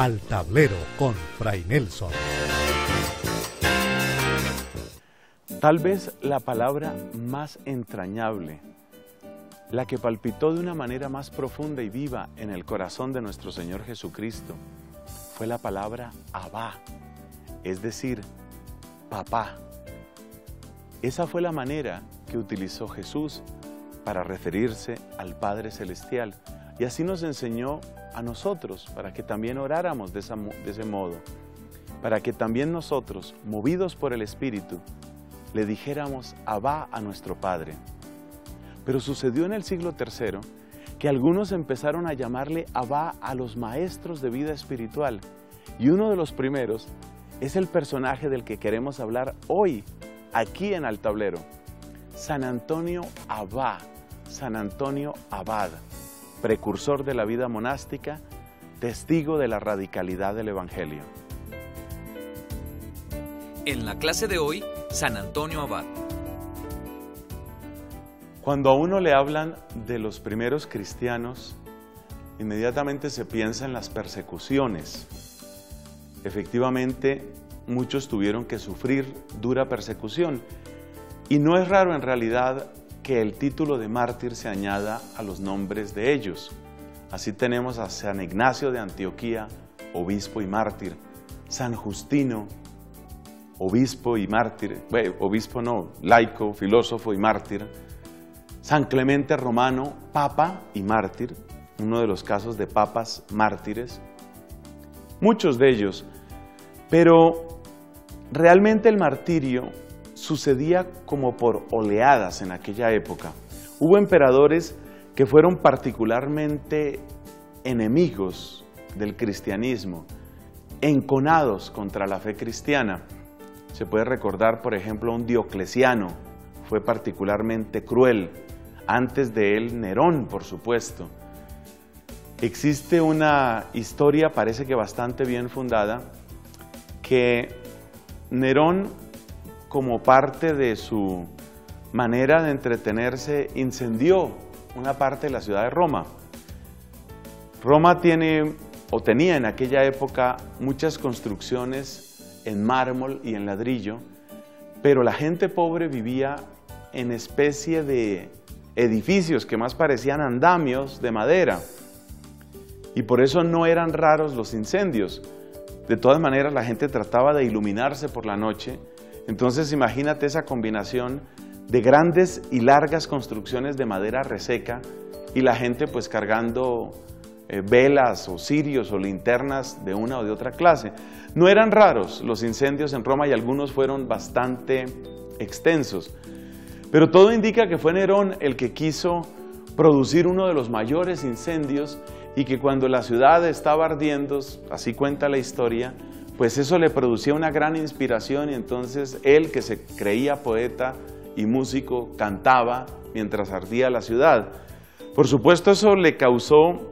Al Tablero con Fray Nelson. Tal vez la palabra más entrañable, la que palpitó de una manera más profunda y viva en el corazón de nuestro Señor Jesucristo, fue la palabra Abba, es decir, papá. Esa fue la manera que utilizó Jesús para referirse al Padre Celestial, y así nos enseñó a nosotros, para que también oráramos de ese modo, para que también nosotros, movidos por el Espíritu, le dijéramos Abba a nuestro Padre. Pero sucedió en el siglo III que algunos empezaron a llamarle Abba a los maestros de vida espiritual, y uno de los primeros es el personaje del que queremos hablar hoy, aquí en Al Tablero, San Antonio Abba, San Antonio Abad, precursor de la vida monástica, testigo de la radicalidad del Evangelio. En la clase de hoy, San Antonio Abad. Cuando a uno le hablan de los primeros cristianos, inmediatamente se piensa en las persecuciones. Efectivamente, muchos tuvieron que sufrir dura persecución, y no es raro en realidad que el título de mártir se añada a los nombres de ellos. Así tenemos a San Ignacio de Antioquía, obispo y mártir, San Justino, obispo y mártir, obispo no, laico, filósofo y mártir, San Clemente Romano, papa y mártir, uno de los casos de papas mártires, muchos de ellos, pero realmente el martirio sucedía como por oleadas en aquella época. Hubo emperadores que fueron particularmente enemigos del cristianismo, enconados contra la fe cristiana. Se puede recordar, por ejemplo, a un Diocleciano, fue particularmente cruel. Antes de él, Nerón, por supuesto. Existe una historia, parece que bastante bien fundada, que Nerón, como parte de su manera de entretenerse, incendió una parte de la ciudad de Roma. Roma tenía en aquella época muchas construcciones en mármol y en ladrillo, pero la gente pobre vivía en especie de edificios que más parecían andamios de madera, y por eso no eran raros los incendios. De todas maneras, la gente trataba de iluminarse por la noche. Entonces imagínate esa combinación de grandes y largas construcciones de madera reseca y la gente pues cargando velas o cirios o linternas de una o de otra clase. No eran raros los incendios en Roma, y algunos fueron bastante extensos. Pero todo indica que fue Nerón el que quiso producir uno de los mayores incendios, y que cuando la ciudad estaba ardiendo, así cuenta la historia, pues eso le producía una gran inspiración, y entonces él, que se creía poeta y músico, cantaba mientras ardía la ciudad. Por supuesto, eso le causó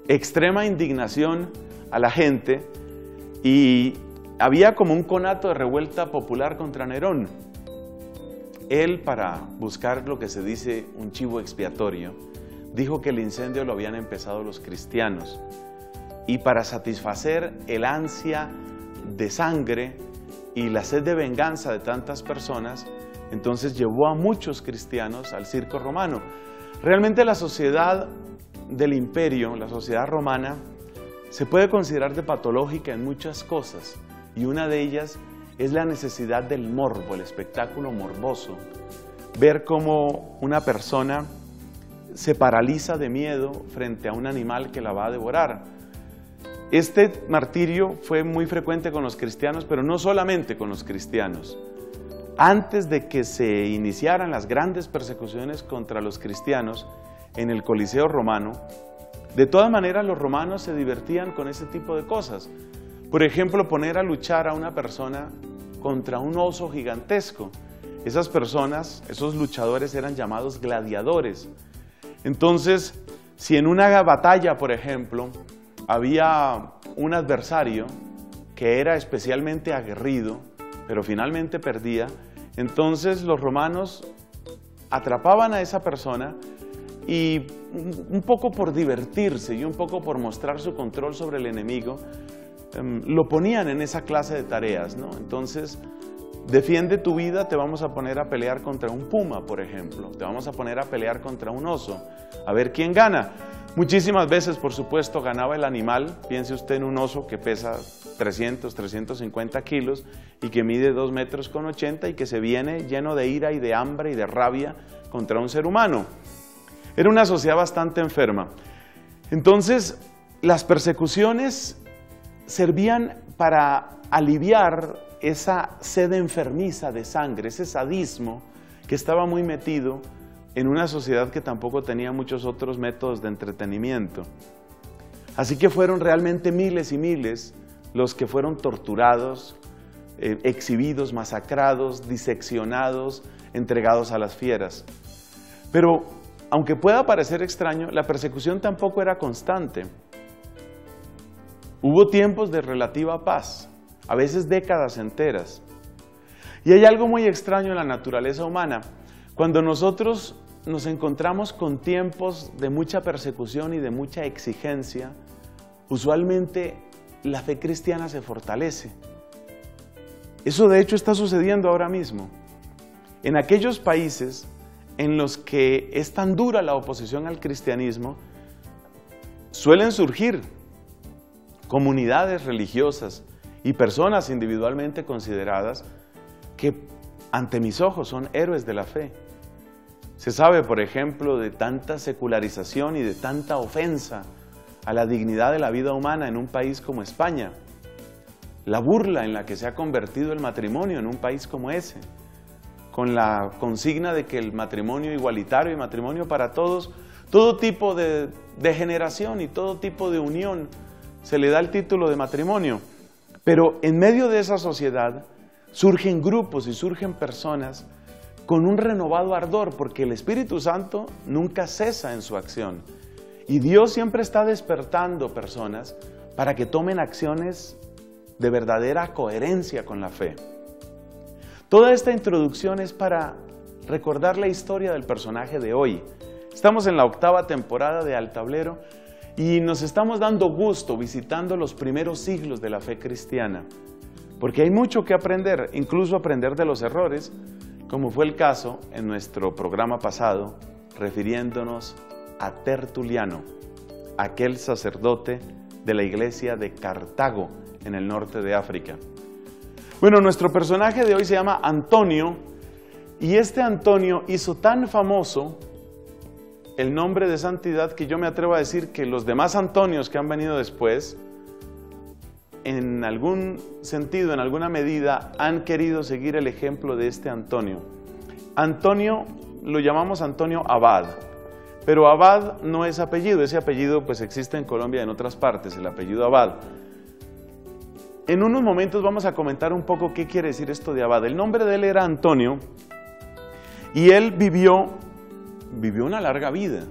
extrema indignación a la gente, y había como un conato de revuelta popular contra Nerón. Él, para buscar lo que se dice un chivo expiatorio, dijo que el incendio lo habían empezado los cristianos, y para satisfacer el ansia de sangre y la sed de venganza de tantas personas, entonces llevó a muchos cristianos al circo romano. Realmente la sociedad del imperio, la sociedad romana, se puede considerar de patológica en muchas cosas, y una de ellas es la necesidad del morbo, el espectáculo morboso. Ver cómo una persona se paraliza de miedo frente a un animal que la va a devorar. Este martirio fue muy frecuente con los cristianos, pero no solamente con los cristianos. Antes de que se iniciaran las grandes persecuciones contra los cristianos en el Coliseo romano, de todas maneras los romanos se divertían con ese tipo de cosas. Por ejemplo, poner a luchar a una persona contra un oso gigantesco. Esas personas, esos luchadores, eran llamados gladiadores. Entonces, si en una batalla, por ejemplo, había un adversario que era especialmente aguerrido, pero finalmente perdía, entonces los romanos atrapaban a esa persona y un poco por divertirse y un poco por mostrar su control sobre el enemigo, lo ponían en esa clase de tareas, ¿no? Entonces, defiende tu vida, te vamos a poner a pelear contra un puma, por ejemplo. Te vamos a poner a pelear contra un oso, a ver quién gana. Muchísimas veces, por supuesto, ganaba el animal. Piense usted en un oso que pesa 300, 350 kilos y que mide 2,80 metros y que se viene lleno de ira y de hambre y de rabia contra un ser humano. Era una sociedad bastante enferma. Entonces, las persecuciones servían para aliviar esa sed enfermiza de sangre, ese sadismo que estaba muy metido en una sociedad que tampoco tenía muchos otros métodos de entretenimiento. Así que fueron realmente miles y miles los que fueron torturados, exhibidos, masacrados, diseccionados, entregados a las fieras. Pero, aunque pueda parecer extraño, la persecución tampoco era constante. Hubo tiempos de relativa paz, a veces décadas enteras. Y hay algo muy extraño en la naturaleza humana. Cuando nosotros nos encontramos con tiempos de mucha persecución y de mucha exigencia, usualmente la fe cristiana se fortalece. Eso de hecho está sucediendo ahora mismo. En aquellos países en los que es tan dura la oposición al cristianismo, suelen surgir comunidades religiosas y personas individualmente consideradas que ante mis ojos son héroes de la fe. Se sabe, por ejemplo, de tanta secularización y de tanta ofensa a la dignidad de la vida humana en un país como España, la burla en la que se ha convertido el matrimonio en un país como ese, con la consigna de que el matrimonio igualitario y matrimonio para todos, todo tipo de generación y todo tipo de unión se le da el título de matrimonio. Pero en medio de esa sociedad surgen grupos y surgen personas con un renovado ardor, porque el Espíritu Santo nunca cesa en su acción. Y Dios siempre está despertando personas para que tomen acciones de verdadera coherencia con la fe. Toda esta introducción es para recordar la historia del personaje de hoy. Estamos en la 8ª temporada de Al Tablero y nos estamos dando gusto visitando los primeros siglos de la fe cristiana, porque hay mucho que aprender, incluso aprender de los errores, como fue el caso en nuestro programa pasado, refiriéndonos a Tertuliano, aquel sacerdote de la iglesia de Cartago, en el norte de África. Bueno, nuestro personaje de hoy se llama Antonio, y este Antonio hizo tan famoso el nombre de santidad que yo me atrevo a decir que los demás Antonios que han venido después, en algún sentido, en alguna medida, han querido seguir el ejemplo de este Antonio. Antonio lo llamamos Antonio Abad, pero Abad no es apellido, ese apellido pues existe en Colombia y en otras partes, el apellido Abad. En unos momentos vamos a comentar un poco qué quiere decir esto de Abad. El nombre de él era Antonio y él vivió una larga vida.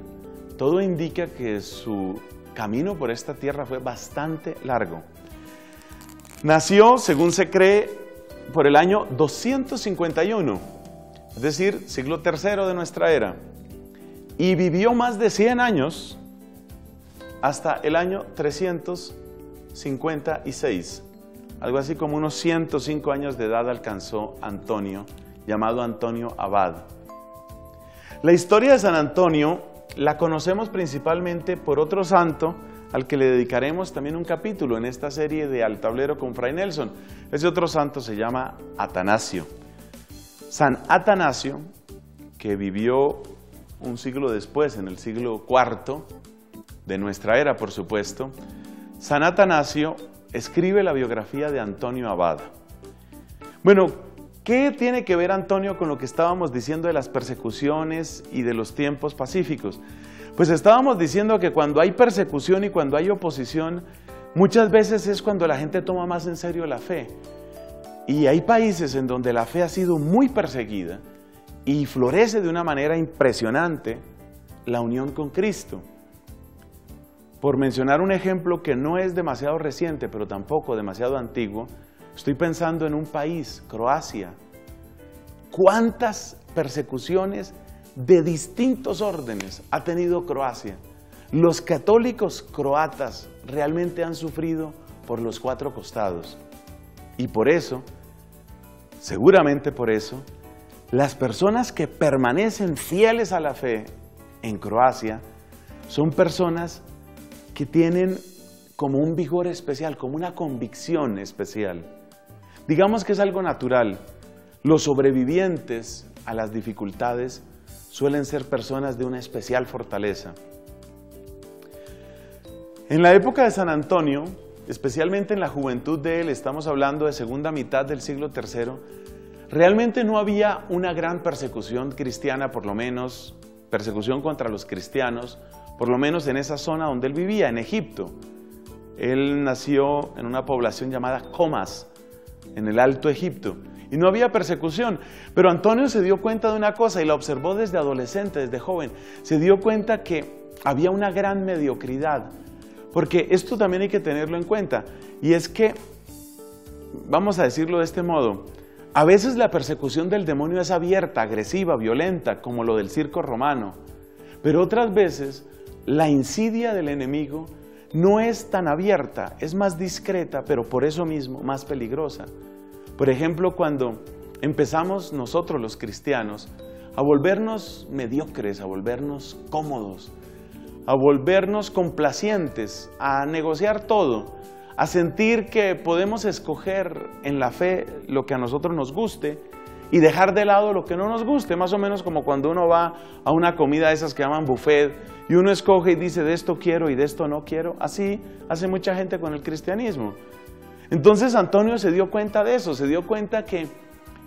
Todo indica que su camino por esta tierra fue bastante largo. Nació, según se cree, por el año 251, es decir, siglo III de nuestra era, y vivió más de 100 años hasta el año 356. Algo así como unos 105 años de edad alcanzó Antonio, llamado Antonio Abad. La historia de San Antonio la conocemos principalmente por otro santo al que le dedicaremos también un capítulo en esta serie de Al Tablero con Fray Nelson. Ese otro santo se llama Atanasio. San Atanasio, que vivió un siglo después, en el siglo IV de nuestra era, por supuesto, San Atanasio escribe la biografía de Antonio Abad. Bueno, ¿qué tiene que ver Antonio con lo que estábamos diciendo de las persecuciones y de los tiempos pacíficos? Pues estábamos diciendo que cuando hay persecución y cuando hay oposición, muchas veces es cuando la gente toma más en serio la fe. Y hay países en donde la fe ha sido muy perseguida y florece de una manera impresionante la unión con Cristo. Por mencionar un ejemplo que no es demasiado reciente, pero tampoco demasiado antiguo, estoy pensando en un país, Croacia. ¿Cuántas persecuciones de distintos órdenes ha tenido Croacia? Los católicos croatas realmente han sufrido por los 4 costados. Y por eso, seguramente por eso, las personas que permanecen fieles a la fe en Croacia son personas que tienen como un vigor especial, como una convicción especial. Digamos que es algo natural. Los sobrevivientes a las dificultades suelen ser personas de una especial fortaleza. En la época de San Antonio, especialmente en la juventud de él, estamos hablando de segunda mitad del siglo III, realmente no había una gran persecución cristiana, por lo menos persecución contra los cristianos, por lo menos en esa zona donde él vivía, en Egipto. Él nació en una población llamada Comas, en el Alto Egipto, y no había persecución. Pero Antonio se dio cuenta de una cosa y la observó desde adolescente, desde joven. Se dio cuenta que había una gran mediocridad, porque esto también hay que tenerlo en cuenta, y es que, vamos a decirlo de este modo, a veces la persecución del demonio es abierta, agresiva, violenta, como lo del circo romano, pero otras veces la insidia del enemigo no es tan abierta, es más discreta, pero por eso mismo más peligrosa. Por ejemplo, cuando empezamos nosotros los cristianos a volvernos mediocres, a volvernos cómodos, a volvernos complacientes, a negociar todo, a sentir que podemos escoger en la fe lo que a nosotros nos guste y dejar de lado lo que no nos guste, más o menos como cuando uno va a una comida de esas que llaman buffet y uno escoge y dice de esto quiero y de esto no quiero. Así hace mucha gente con el cristianismo. Entonces Antonio se dio cuenta de eso, se dio cuenta que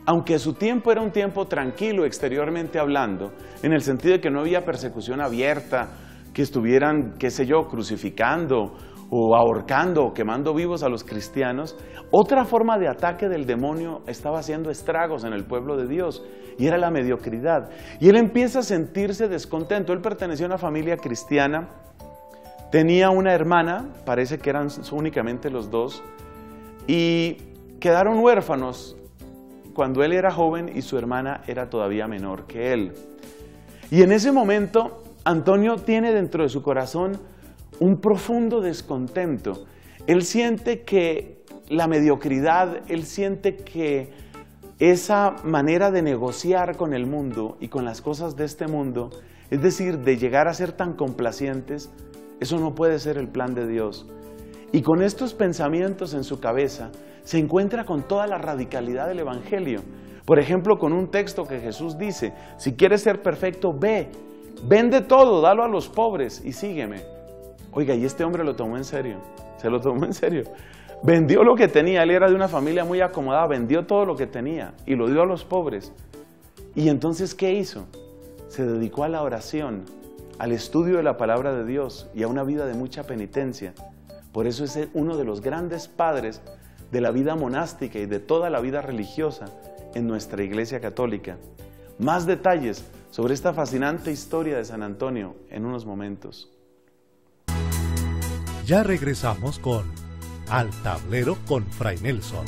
aunque su tiempo era un tiempo tranquilo exteriormente hablando, en el sentido de que no había persecución abierta, que estuvieran, qué sé yo, crucificando o ahorcando o quemando vivos a los cristianos, otra forma de ataque del demonio estaba haciendo estragos en el pueblo de Dios, y era la mediocridad. Y él empieza a sentirse descontento. Él pertenecía a una familia cristiana, tenía una hermana, parece que eran únicamente los dos, y quedaron huérfanos cuando él era joven y su hermana era todavía menor que él. Y en ese momento, Antonio tiene dentro de su corazón un profundo descontento. Él siente que la mediocridad, él siente que esa manera de negociar con el mundo y con las cosas de este mundo, es decir, de llegar a ser tan complacientes, eso no puede ser el plan de Dios. Y con estos pensamientos en su cabeza, se encuentra con toda la radicalidad del Evangelio. Por ejemplo, con un texto que Jesús dice, si quieres ser perfecto, vende todo, dalo a los pobres y sígueme. Oiga, y este hombre lo tomó en serio, se lo tomó en serio. Vendió lo que tenía, él era de una familia muy acomodada, vendió todo lo que tenía y lo dio a los pobres. Y entonces, ¿qué hizo? Se dedicó a la oración, al estudio de la palabra de Dios y a una vida de mucha penitencia. Por eso es uno de los grandes padres de la vida monástica y de toda la vida religiosa en nuestra Iglesia Católica. Más detalles sobre esta fascinante historia de San Antonio en unos momentos. Ya regresamos con Al Tablero con Fray Nelson.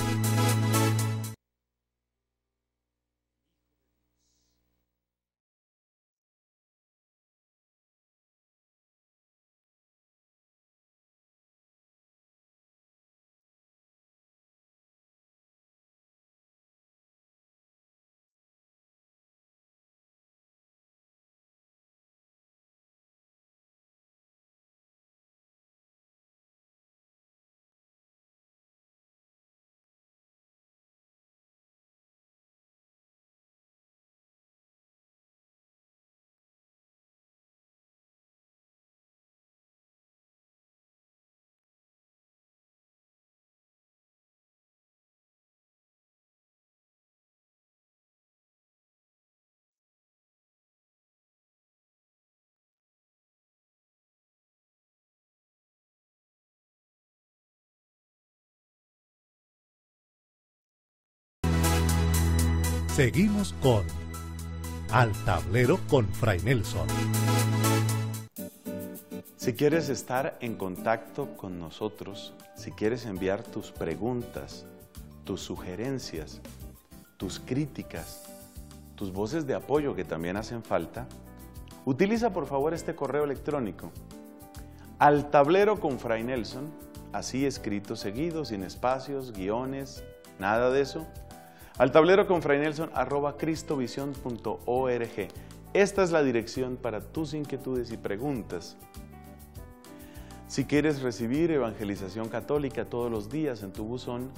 Seguimos con Al Tablero con Fray Nelson. Si quieres estar en contacto con nosotros, si quieres enviar tus preguntas, tus sugerencias, tus críticas, tus voces de apoyo que también hacen falta, utiliza por favor este correo electrónico altableroconfraynelson así escrito seguido, sin espacios, guiones, nada de eso. Al tablero con Fray Nelson @cristovision.org. Esta es la dirección para tus inquietudes y preguntas. Si quieres recibir evangelización católica todos los días en tu buzón,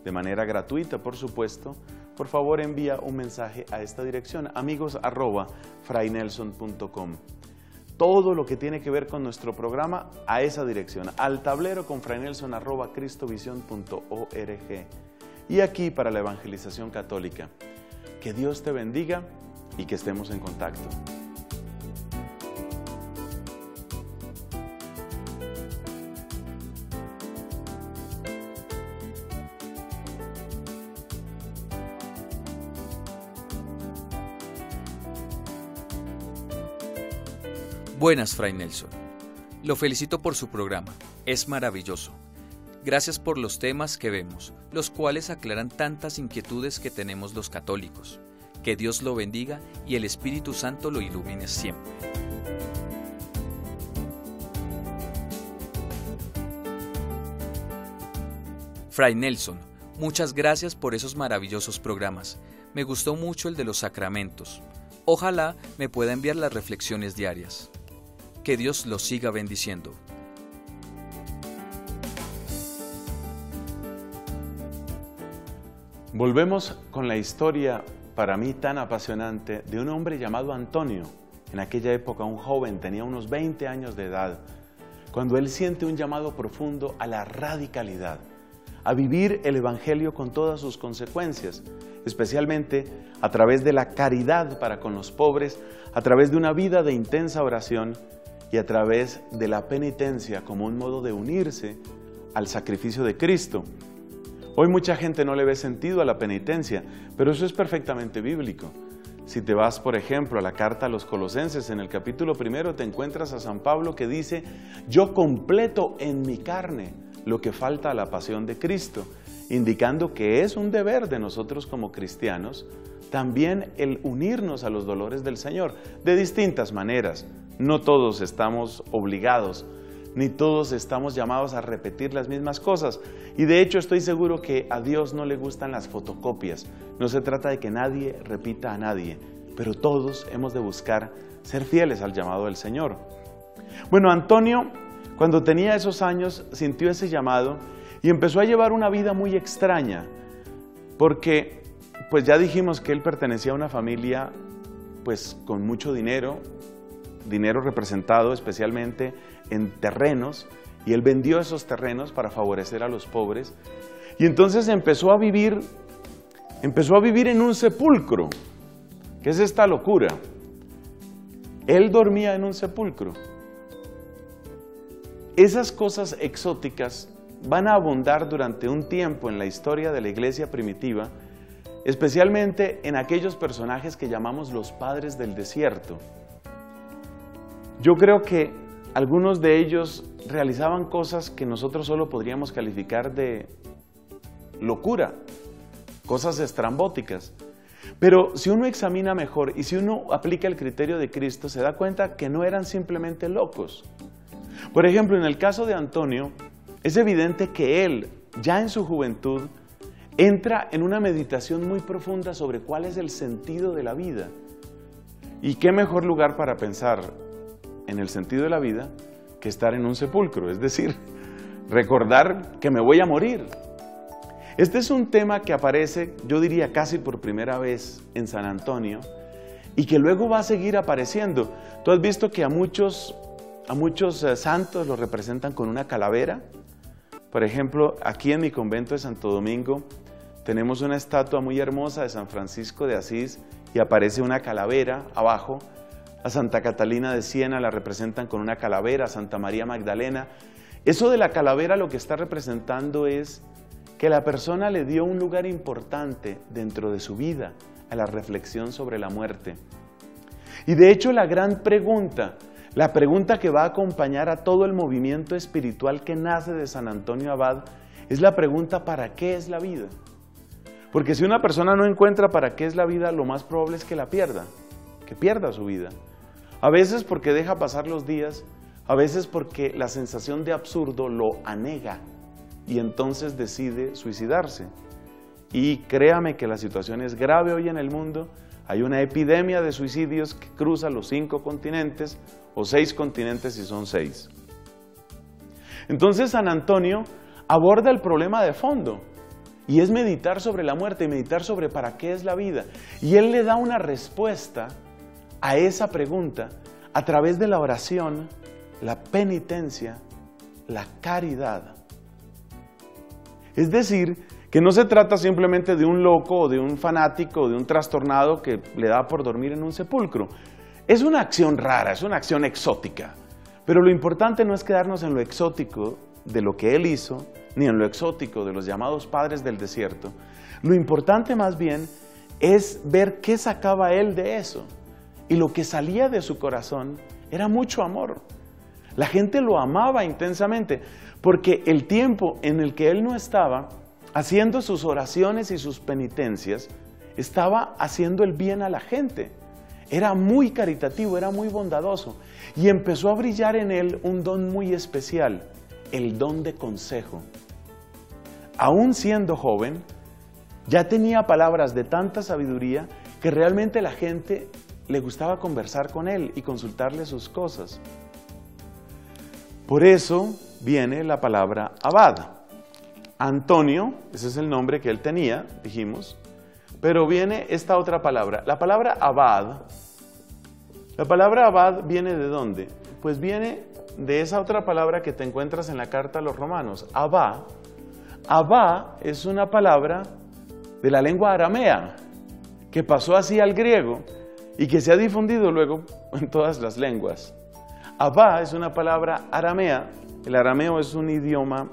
de manera gratuita, por supuesto, por favor envía un mensaje a esta dirección, amigos@fraynelson.com. Todo lo que tiene que ver con nuestro programa a esa dirección, al tablero con Fray Nelson @cristovision.org. Y aquí para la evangelización católica. Que Dios te bendiga y que estemos en contacto. Buenas, Fray Nelson. Lo felicito por su programa. Es maravilloso. Gracias por los temas que vemos, los cuales aclaran tantas inquietudes que tenemos los católicos. Que Dios lo bendiga y el Espíritu Santo lo ilumine siempre. Fray Nelson, muchas gracias por esos maravillosos programas. Me gustó mucho el de los sacramentos. Ojalá me pueda enviar las reflexiones diarias. Que Dios los siga bendiciendo. Volvemos con la historia, para mí tan apasionante, de un hombre llamado Antonio. En aquella época un joven, tenía unos 20 años de edad, cuando él siente un llamado profundo a la radicalidad, a vivir el Evangelio con todas sus consecuencias, especialmente a través de la caridad para con los pobres, a través de una vida de intensa oración y a través de la penitencia como un modo de unirse al sacrificio de Cristo. Hoy mucha gente no le ve sentido a la penitencia, pero eso es perfectamente bíblico. Si te vas, por ejemplo, a la carta a los Colosenses, en el capítulo 1 te encuentras a San Pablo que dice: yo completo en mi carne lo que falta a la pasión de Cristo, indicando que es un deber de nosotros como cristianos también el unirnos a los dolores del Señor, de distintas maneras. No todos estamos obligados, ni todos estamos llamados a repetir las mismas cosas. Y de hecho estoy seguro que a Dios no le gustan las fotocopias. No se trata de que nadie repita a nadie, pero todos hemos de buscar ser fieles al llamado del Señor. Bueno, Antonio, cuando tenía esos años, sintió ese llamado y empezó a llevar una vida muy extraña, porque pues ya dijimos que él pertenecía a una familia pues con mucho dinero representado especialmente en terrenos, y él vendió esos terrenos para favorecer a los pobres, y entonces empezó a vivir en un sepulcro. ¿Qué es esta locura? Él dormía en un sepulcro. Esas cosas exóticas van a abundar durante un tiempo en la historia de la iglesia primitiva, especialmente en aquellos personajes que llamamos los padres del desierto. Yo creo que algunos de ellos realizaban cosas que nosotros solo podríamos calificar de locura, cosas estrambóticas. Pero si uno examina mejor y si uno aplica el criterio de Cristo, se da cuenta que no eran simplemente locos. Por ejemplo, en el caso de Antonio, es evidente que él, ya en su juventud, entra en una meditación muy profunda sobre cuál es el sentido de la vida. Y qué mejor lugar para pensar en el sentido de la vida que estar en un sepulcro, es decir, recordar que me voy a morir. Este es un tema que aparece, yo diría casi por primera vez en San Antonio, y que luego va a seguir apareciendo. Tú has visto que a muchos santos los representan con una calavera. Por ejemplo, aquí en mi convento de Santo Domingo tenemos una estatua muy hermosa de San Francisco de Asís y aparece una calavera abajo. A Santa Catalina de Siena la representan con una calavera, a Santa María Magdalena. Eso de la calavera lo que está representando es que la persona le dio un lugar importante dentro de su vida a la reflexión sobre la muerte. Y de hecho la gran pregunta, la pregunta que va a acompañar a todo el movimiento espiritual que nace de San Antonio Abad, es la pregunta: ¿para qué es la vida? Porque si una persona no encuentra para qué es la vida, lo más probable es que la pierda, que pierda su vida. A veces porque deja pasar los días, a veces porque la sensación de absurdo lo anega y entonces decide suicidarse. Y créame que la situación es grave hoy en el mundo. Hay una epidemia de suicidios que cruza los 5 continentes o 6 continentes si son 6. Entonces San Antonio aborda el problema de fondo y es meditar sobre la muerte y meditar sobre para qué es la vida. Y él le da una respuesta a esa pregunta a través de la oración, la penitencia, la caridad. Es decir, que no se trata simplemente de un loco o de un fanático o de un trastornado que le da por dormir en un sepulcro. Es una acción rara, es una acción exótica. Pero lo importante no es quedarnos en lo exótico de lo que él hizo, ni en lo exótico de los llamados padres del desierto. Lo importante más bien es ver qué sacaba él de eso. Y lo que salía de su corazón era mucho amor. La gente lo amaba intensamente, porque el tiempo en el que él no estaba haciendo sus oraciones y sus penitencias, estaba haciendo el bien a la gente. Era muy caritativo, era muy bondadoso. Y empezó a brillar en él un don muy especial, el don de consejo. Aún siendo joven, ya tenía palabras de tanta sabiduría que realmente la gente le gustaba conversar con él y consultarle sus cosas. Por eso viene la palabra abad. Antonio, ese es el nombre que él tenía, dijimos, pero viene esta otra palabra. La palabra abad viene ¿de dónde? Pues viene de esa otra palabra que te encuentras en la carta a los romanos, abá. Abá es una palabra de la lengua aramea, que pasó así al griego y que se ha difundido luego en todas las lenguas. Abá es una palabra aramea, el arameo es un idioma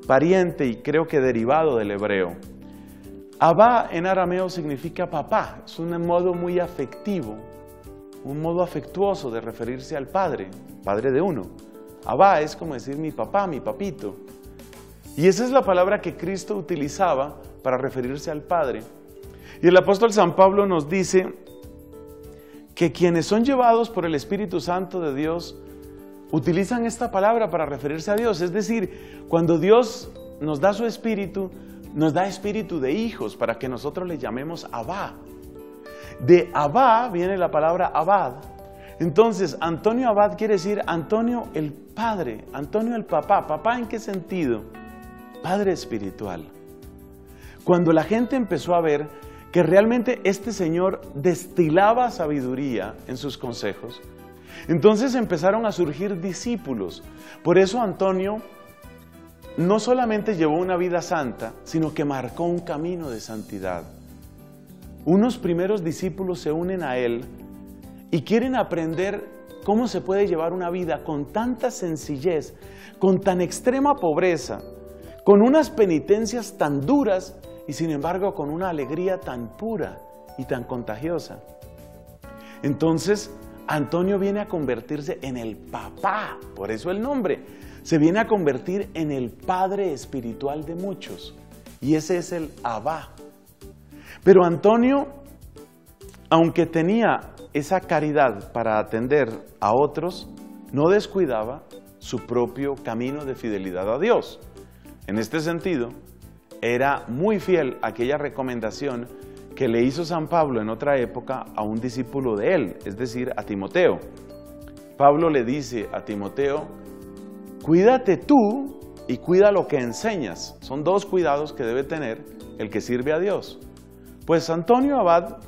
pariente y creo que derivado del hebreo. Abá en arameo significa papá, es un modo muy afectivo, un modo afectuoso de referirse al padre, padre de uno. Abá es como decir mi papá, mi papito. Y esa es la palabra que Cristo utilizaba para referirse al Padre. Y el apóstol San Pablo nos dice que quienes son llevados por el Espíritu Santo de Dios utilizan esta palabra para referirse a Dios. Es decir, cuando Dios nos da su Espíritu, nos da espíritu de hijos para que nosotros le llamemos Abba. De Abba viene la palabra abad. Entonces, Antonio Abad quiere decir Antonio el Padre, Antonio el Papá. ¿Papá en qué sentido? Padre espiritual. Cuando la gente empezó a ver que realmente este señor destilaba sabiduría en sus consejos, entonces empezaron a surgir discípulos. Por eso Antonio no solamente llevó una vida santa, sino que marcó un camino de santidad. Unos primeros discípulos se unen a él y quieren aprender cómo se puede llevar una vida con tanta sencillez, con tan extrema pobreza, con unas penitencias tan duras y sin embargo con una alegría tan pura y tan contagiosa. Entonces Antonio viene a convertirse en el papá, por eso el nombre, se viene a convertir en el padre espiritual de muchos y ese es el Abba. Pero Antonio, aunque tenía esa caridad para atender a otros, no descuidaba su propio camino de fidelidad a Dios. En este sentido, era muy fiel a aquella recomendación que le hizo San Pablo en otra época a un discípulo de él, es decir, a Timoteo. Pablo le dice a Timoteo, cuídate tú y cuida lo que enseñas. Son dos cuidados que debe tener el que sirve a Dios. Pues Antonio Abad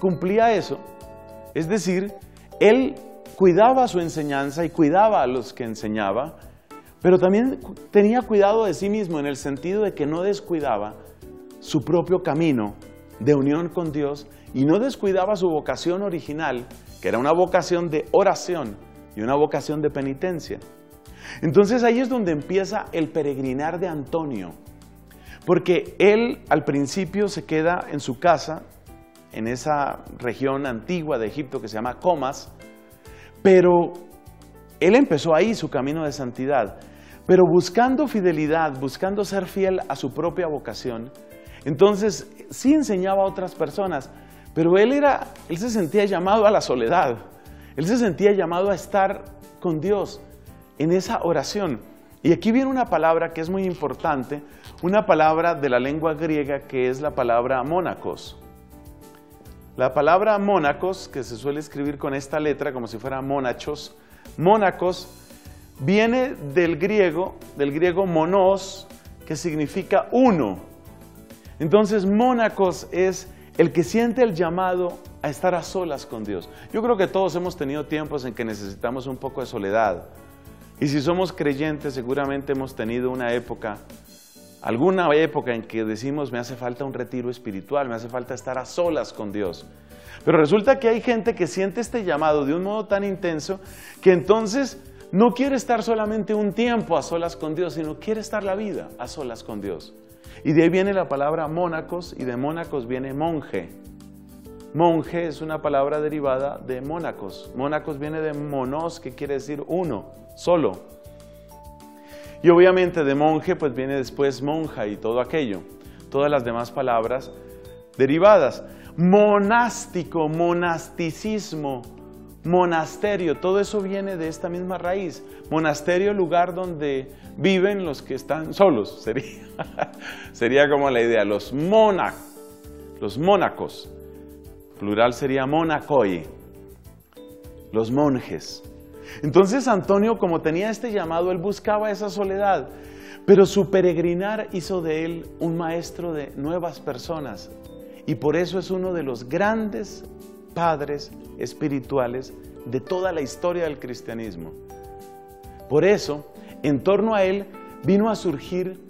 cumplía eso, es decir, él cuidaba su enseñanza y cuidaba a los que enseñaba, pero también tenía cuidado de sí mismo en el sentido de que no descuidaba su propio camino de unión con Dios y no descuidaba su vocación original, que era una vocación de oración y una vocación de penitencia. Entonces ahí es donde empieza el peregrinar de Antonio, porque él al principio se queda en su casa, en esa región antigua de Egipto que se llama Comas, pero él empezó ahí su camino de santidad. Pero buscando fidelidad, buscando ser fiel a su propia vocación, entonces sí enseñaba a otras personas, pero él se sentía llamado a la soledad, él se sentía llamado a estar con Dios en esa oración. Y aquí viene una palabra que es muy importante, una palabra de la lengua griega que es la palabra mónacos. La palabra mónacos, que se suele escribir con esta letra como si fuera monachos, mónacos, viene del griego monos, que significa uno. Entonces mónacos es el que siente el llamado a estar a solas con Dios. Yo creo que todos hemos tenido tiempos en que necesitamos un poco de soledad. Y si somos creyentes, seguramente hemos tenido alguna época en que decimos, me hace falta un retiro espiritual, me hace falta estar a solas con Dios. Pero resulta que hay gente que siente este llamado de un modo tan intenso que entonces no quiere estar solamente un tiempo a solas con Dios, sino quiere estar la vida a solas con Dios. Y de ahí viene la palabra mónacos, y de mónacos viene monje. Monje es una palabra derivada de mónacos. Mónacos viene de monos, que quiere decir uno, solo. Y obviamente de monje pues viene después monja y todo aquello. Todas las demás palabras derivadas. Monástico, monasticismo, monasterio, todo eso viene de esta misma raíz. Monasterio, lugar donde viven los que están solos, sería como la idea. Los mónacos, plural sería monacoi, los monjes. Entonces Antonio, como tenía este llamado, él buscaba esa soledad, pero su peregrinar hizo de él un maestro de nuevas personas, y por eso es uno de los grandes padres espirituales de toda la historia del cristianismo. Por eso, en torno a él vino a surgir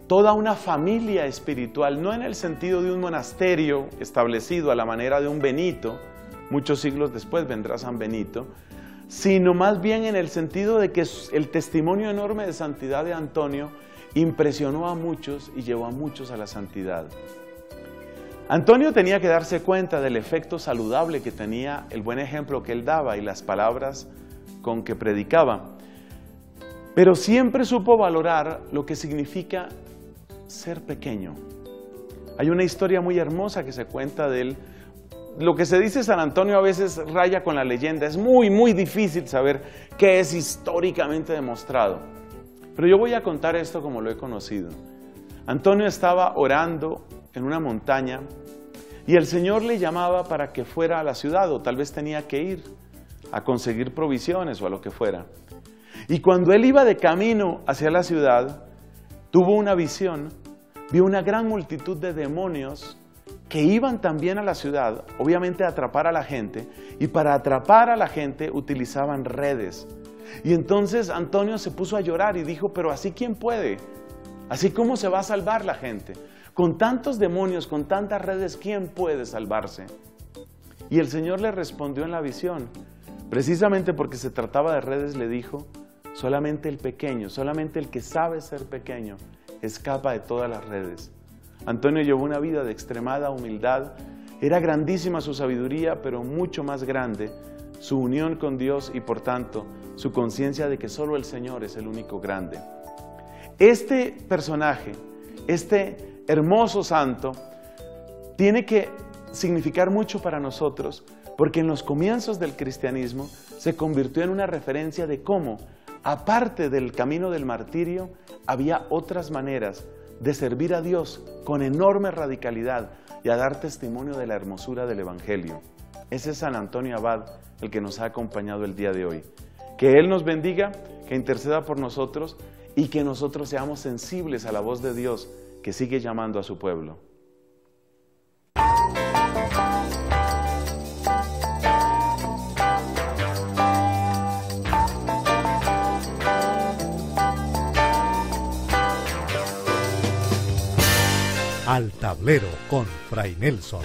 toda una familia espiritual, no en el sentido de un monasterio establecido a la manera de un Benito, muchos siglos después vendrá San Benito, sino más bien en el sentido de que el testimonio enorme de santidad de Antonio impresionó a muchos y llevó a muchos a la santidad. Antonio tenía que darse cuenta del efecto saludable que tenía el buen ejemplo que él daba y las palabras con que predicaba, pero siempre supo valorar lo que significa ser pequeño. Hay una historia muy hermosa que se cuenta de él. Lo que se dice San Antonio a veces raya con la leyenda, es muy difícil saber qué es históricamente demostrado. Pero yo voy a contar esto como lo he conocido. Antonio estaba orando en una montaña y el Señor le llamaba para que fuera a la ciudad, o tal vez tenía que ir a conseguir provisiones o a lo que fuera. Y cuando él iba de camino hacia la ciudad, tuvo una visión, vio una gran multitud de demonios que iban también a la ciudad, obviamente a atrapar a la gente, y para atrapar a la gente utilizaban redes. Y entonces Antonio se puso a llorar y dijo, pero ¿así quién puede? ¿Así cómo se va a salvar la gente? Con tantos demonios, con tantas redes, ¿quién puede salvarse? Y el Señor le respondió en la visión, precisamente porque se trataba de redes, le dijo, solamente el pequeño, solamente el que sabe ser pequeño, escapa de todas las redes. Antonio llevó una vida de extremada humildad, era grandísima su sabiduría, pero mucho más grande su unión con Dios y por tanto su conciencia de que solo el Señor es el único grande. Este personaje, este hermoso santo, tiene que significar mucho para nosotros porque en los comienzos del cristianismo se convirtió en una referencia de cómo, aparte del camino del martirio, había otras maneras de servir a Dios con enorme radicalidad y a dar testimonio de la hermosura del Evangelio. Ese es San Antonio Abad, el que nos ha acompañado el día de hoy. Que Él nos bendiga, que interceda por nosotros y que nosotros seamos sensibles a la voz de Dios que sigue llamando a su pueblo. Al tablero con Fray Nelson.